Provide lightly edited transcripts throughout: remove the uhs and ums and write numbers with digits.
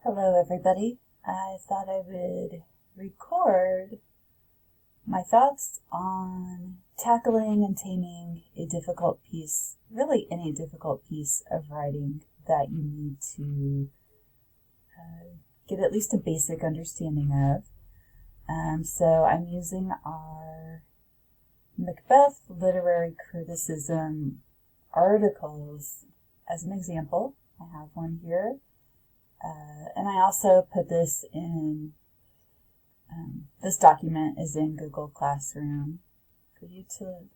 Hello everybody. I thought I would record my thoughts on tackling and taming a difficult piece, really any difficult piece of writing that you need to get at least a basic understanding of. So I'm using our Macbeth literary criticism articles as an example. I have one here. And I also put this in, this document is in Google Classroom for you to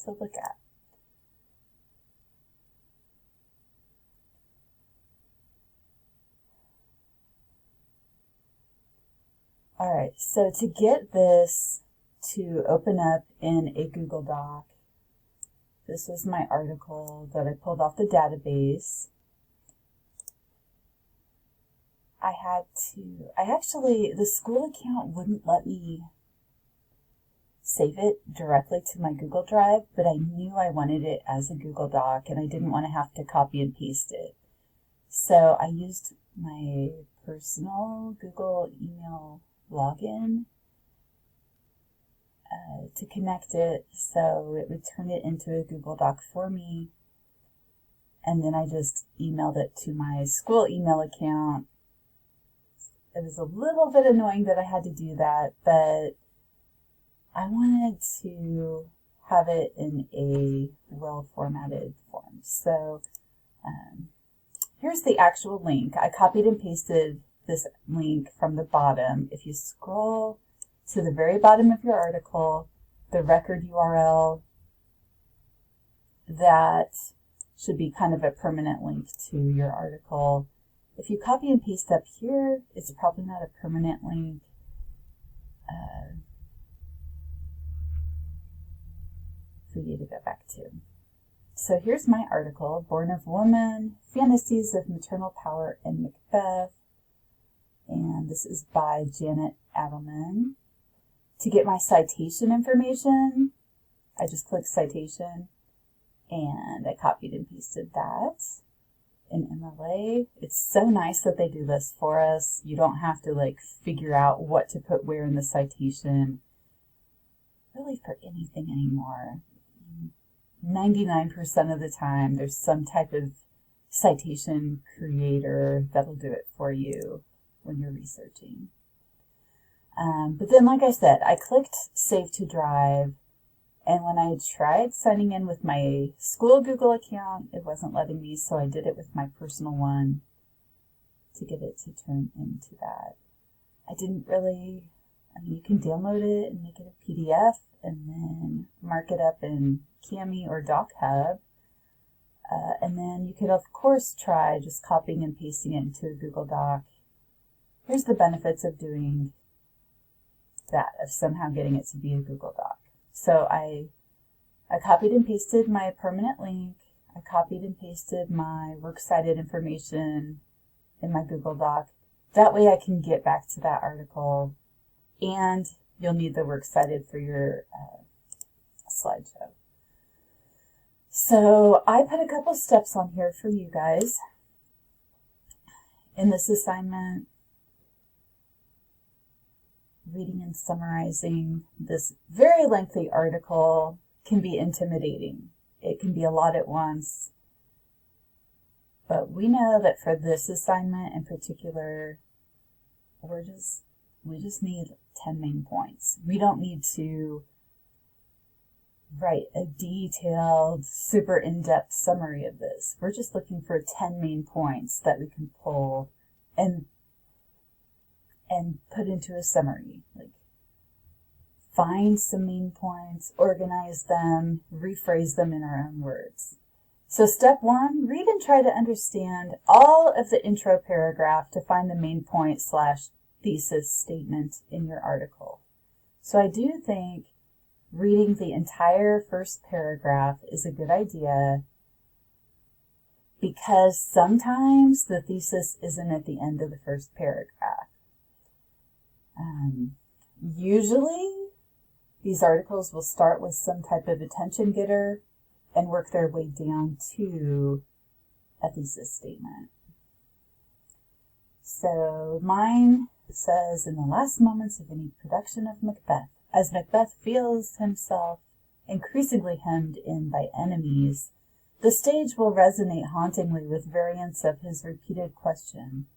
look at. Alright, so to get this to open up in a Google Doc, this was my article that I pulled off the database. The school account wouldn't let me save it directly to my Google Drive, but I knew I wanted it as a Google Doc and I didn't want to have to copy and paste it. So I used my personal Google email login to connect it so it would turn it into a Google Doc for me. And then I just emailed it to my school email account. It was a little bit annoying that I had to do that, but I wanted to have it in a well-formatted form. So here's the actual link. I copied and pasted this link from the bottom. If you scroll to the very bottom of your article, the record URL, that should be kind of a permanent link to your article. If you copy and paste up here, it's probably not a permanent link. For you to go back to. So here's my article, Born of Woman, Fantasies of Maternal Power in Macbeth. And this is by Janet Adelman. To get my citation information, I just click citation and I copied and pasted that. In MLA. It's so nice that they do this for us. You don't have to figure out what to put where in the citation, really, for anything anymore. 99% of the time there's some type of citation creator that'll do it for you when you're researching. But then, like I said, I clicked Save to Drive, and when I tried signing in with my school Google account, it wasn't letting me, so I did it with my personal one to get it to turn into that. You can download it and make it a PDF and then mark it up in Cami or DocHub. And then you could, of course, try just copying and pasting it into a Google Doc. Here's the benefits of doing that, of somehow getting it to be a Google Doc. So I copied and pasted my permanent link. I copied and pasted my works cited information in my Google Doc. That way I can get back to that article, and you'll need the works cited for your slideshow. So I put a couple steps on here for you guys in this assignment. Reading and summarizing this very lengthy article can be intimidating. It can be a lot at once. But we know that for this assignment in particular, we just need 10 main points. We don't need to write a detailed, super in-depth summary of this. We're just looking for 10 main points that we can pull and put into a summary. Find some main points, organize them, rephrase them in our own words. So step 1, read and try to understand all of the intro paragraph to find the main point / thesis statement in your article. So I do think reading the entire first paragraph is a good idea, because sometimes the thesis isn't at the end of the first paragraph. Usually, these articles will start with some type of attention getter and work their way down to a thesis statement. So So mine says, in the last moments of any production of Macbeth, as Macbeth feels himself increasingly hemmed in by enemies, the stage will resonate hauntingly with variants of his repeated question,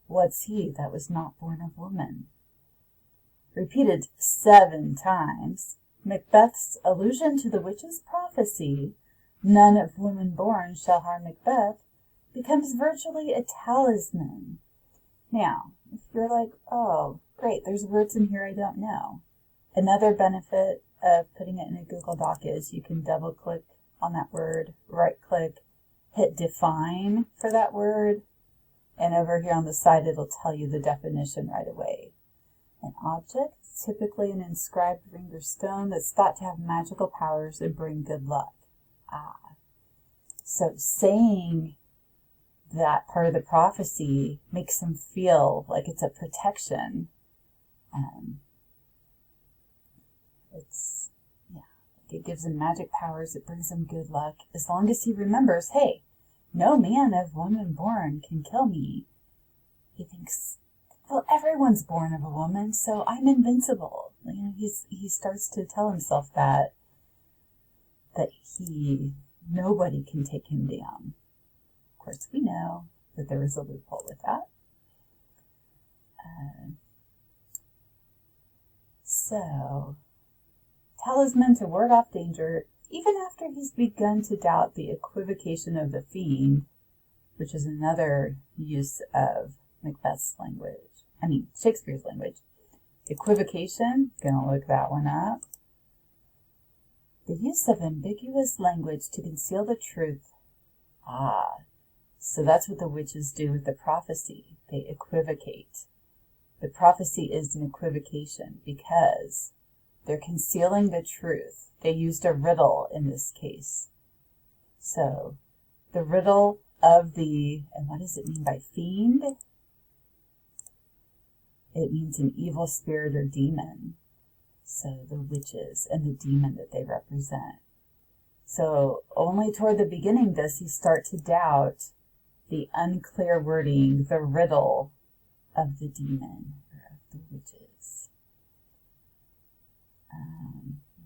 "What's he that was not born of woman?" Repeated 7 times, Macbeth's allusion to the witch's prophecy, "None of woman born shall harm Macbeth," becomes virtually a talisman. Now, if you're like, oh, great, there's words in here I don't know. Another benefit of putting it in a Google Doc is you can double click on that word, right click, hit define for that word, and over here on the side it'll tell you the definition right away. An object, typically an inscribed ring or stone that's thought to have magical powers and bring good luck. So saying that part of the prophecy makes him feel like it's a protection. It gives him magic powers, it brings him good luck, as long as he remembers, hey, no man of woman born can kill me. He thinks, well, everyone's born of a woman, so I'm invincible. He starts to tell himself that nobody can take him down. Of course, we know that there is a loophole with that. So, talisman to ward off danger, even after he's begun to doubt the equivocation of the fiend, which is another use of Macbeth's language. Shakespeare's language. Equivocation, gonna look that one up. The use of ambiguous language to conceal the truth. So that's what the witches do with the prophecy. They equivocate. The prophecy is an equivocation because they're concealing the truth. They used a riddle in this case. So, the riddle of and what does it mean by fiend? It means an evil spirit or demon. So, the witches and the demon that they represent. So, only toward the beginning does he start to doubt the unclear wording, the riddle of the demon or of the witches.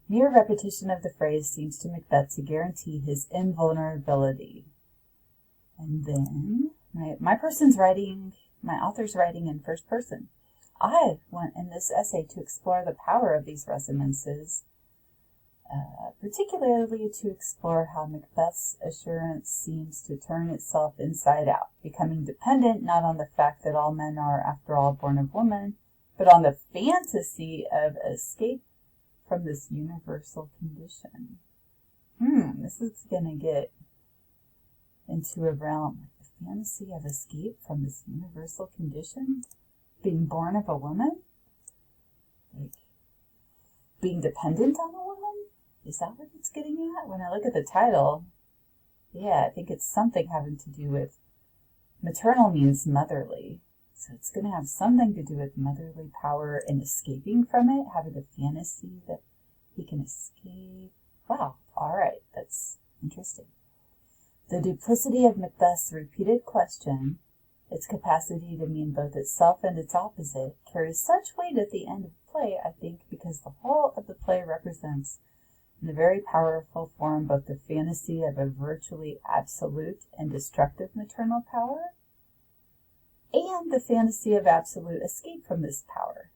Mere repetition of the phrase seems to Macbeth to guarantee his invulnerability. And then, my author's writing in first person. I want in this essay to explore the power of these resonances, particularly to explore how Macbeth's assurance seems to turn itself inside out, becoming dependent not on the fact that all men are, after all, born of woman, but on the fantasy of escape from this universal condition. This is going to get into a realm, like the fantasy of escape from this universal condition, being born of a woman, like being dependent on a woman. Is that what it's getting at? When I look at the title, yeah, I think it's something having to do with maternal means motherly. So it's going to have something to do with motherly power and escaping from it, having a fantasy that he can escape. Wow, all right, that's interesting. The duplicity of Macbeth's repeated question, its capacity to mean both itself and its opposite, carries such weight at the end of the play, I think, because the whole of the play represents in a very powerful form both the fantasy of a virtually absolute and destructive maternal power and the fantasy of absolute escape from this power.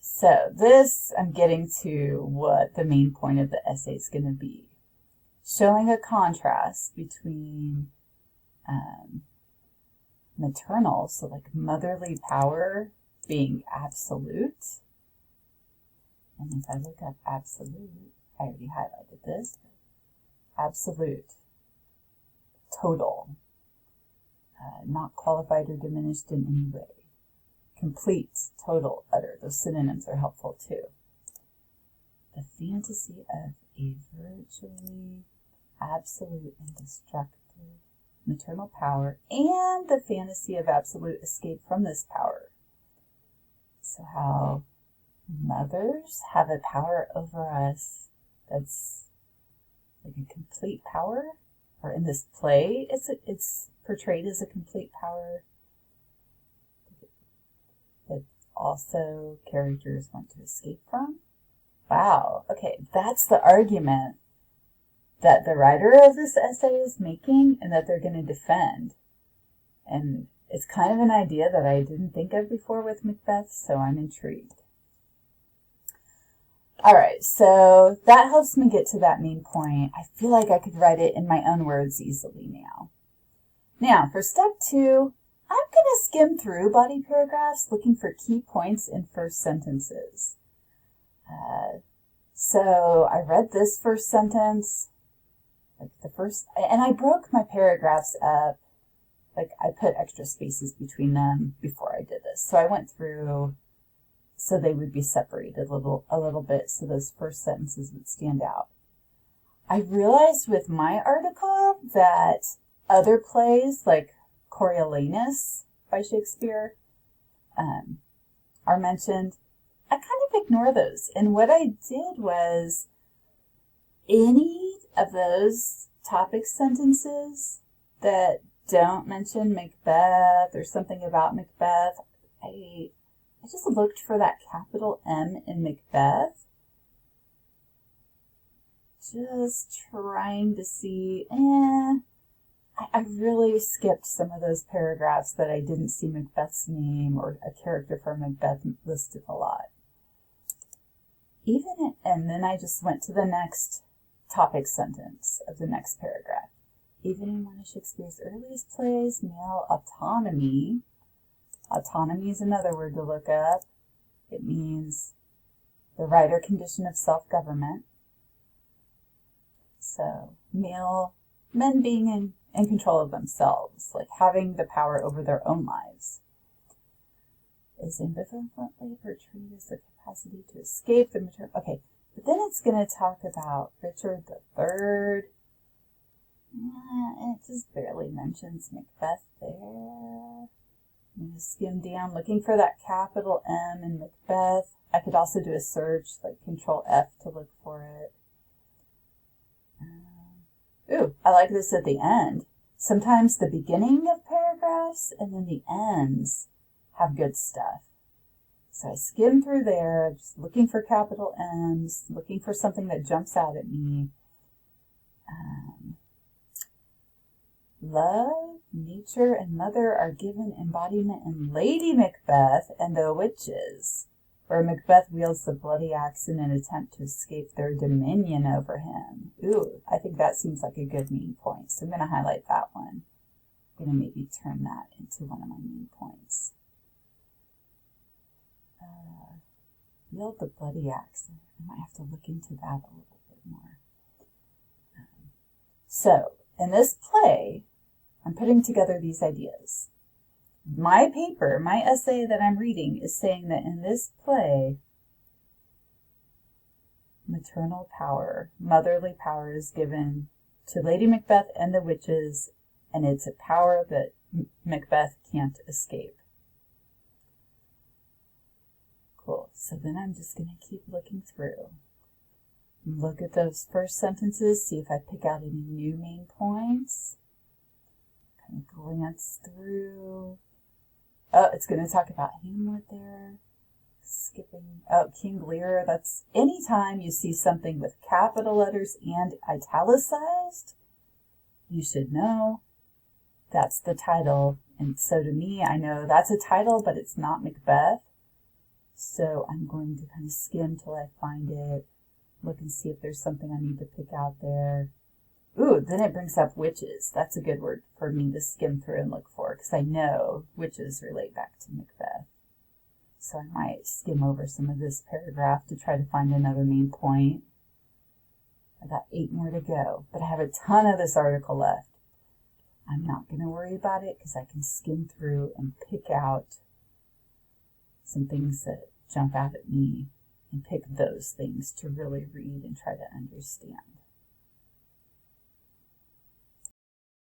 So this, I'm getting to what the main point of the essay is going to be. Showing a contrast between maternal, so like motherly power being absolute. And if I look up absolute, I already highlighted this. Absolute, total, not qualified or diminished in any way. Complete, total, utter. Those synonyms are helpful too. The fantasy of a virtually absolute and destructive maternal power and the fantasy of absolute escape from this power. So how mothers have a power over us that's like a complete power, or in this play it's portrayed as a complete power, also characters want to escape from? Wow, okay, that's the argument that the writer of this essay is making and that they're going to defend. And it's kind of an idea that I didn't think of before with Macbeth, so I'm intrigued. Alright, so that helps me get to that main point. I feel like I could write it in my own words easily now. Now, for step 2, I'm going to skim through body paragraphs looking for key points in first sentences. So I read this first sentence, and I broke my paragraphs up. Like, I put extra spaces between them before I did this. So I went through so they would be separated a little bit so those first sentences would stand out. I realized with my article that other plays, like Coriolanus by Shakespeare, are mentioned. I kind of ignore those. And what I did was any of those topic sentences that don't mention Macbeth or something about Macbeth, I just looked for that capital M in Macbeth. Just trying to see, I really skipped some of those paragraphs that I didn't see Macbeth's name or a character from Macbeth listed a lot. And then I just went to the next topic sentence of the next paragraph. Even in one of Shakespeare's earliest plays, male autonomy is another word to look up. It means the right or condition of self-government. So, men being in control of themselves, like having the power over their own lives, is ambivalently portrayed as the capacity to escape the maternal. Okay, but then it's going to talk about Richard III. It just barely mentions Macbeth there. I'm going to skim down, looking for that capital M in Macbeth. I could also do a search, like Control F to look for it. Ooh, I like this at the end. Sometimes the beginning of paragraphs and then the ends have good stuff. So I skim through there, just looking for capital M's, looking for something that jumps out at me. Love, nature, and mother are given embodiment in Lady Macbeth and the Witches, where Macbeth wields the bloody axe in an attempt to escape their dominion over him. Ooh, I think that seems like a good main point, so I'm going to highlight that one. I'm going to maybe turn that into one of my main points. Wield the bloody axe. I might have to look into that a little bit more. So, in this play, I'm putting together these ideas. My paper, my essay that I'm reading is saying that in this play, maternal power, motherly power is given to Lady Macbeth and the witches, and it's a power that Macbeth can't escape. Cool. So then I'm just going to keep looking through. Look at those first sentences, see if I pick out any new main points. Kind of glance through. Oh, it's going to talk about Hamlet there. Skipping. Oh, King Lear. That's anytime you see something with capital letters and italicized, you should know that's the title. And so to me, I know that's a title, but it's not Macbeth. So I'm going to kind of skim till I find it. Look and see if there's something I need to pick out there. Ooh, then it brings up witches. That's a good word for me to skim through and look for, because I know witches relate back to Macbeth. So I might skim over some of this paragraph to try to find another main point. I got 8 more to go, but I have a ton of this article left. I'm not going to worry about it because I can skim through and pick out some things that jump out at me and pick those things to really read and try to understand.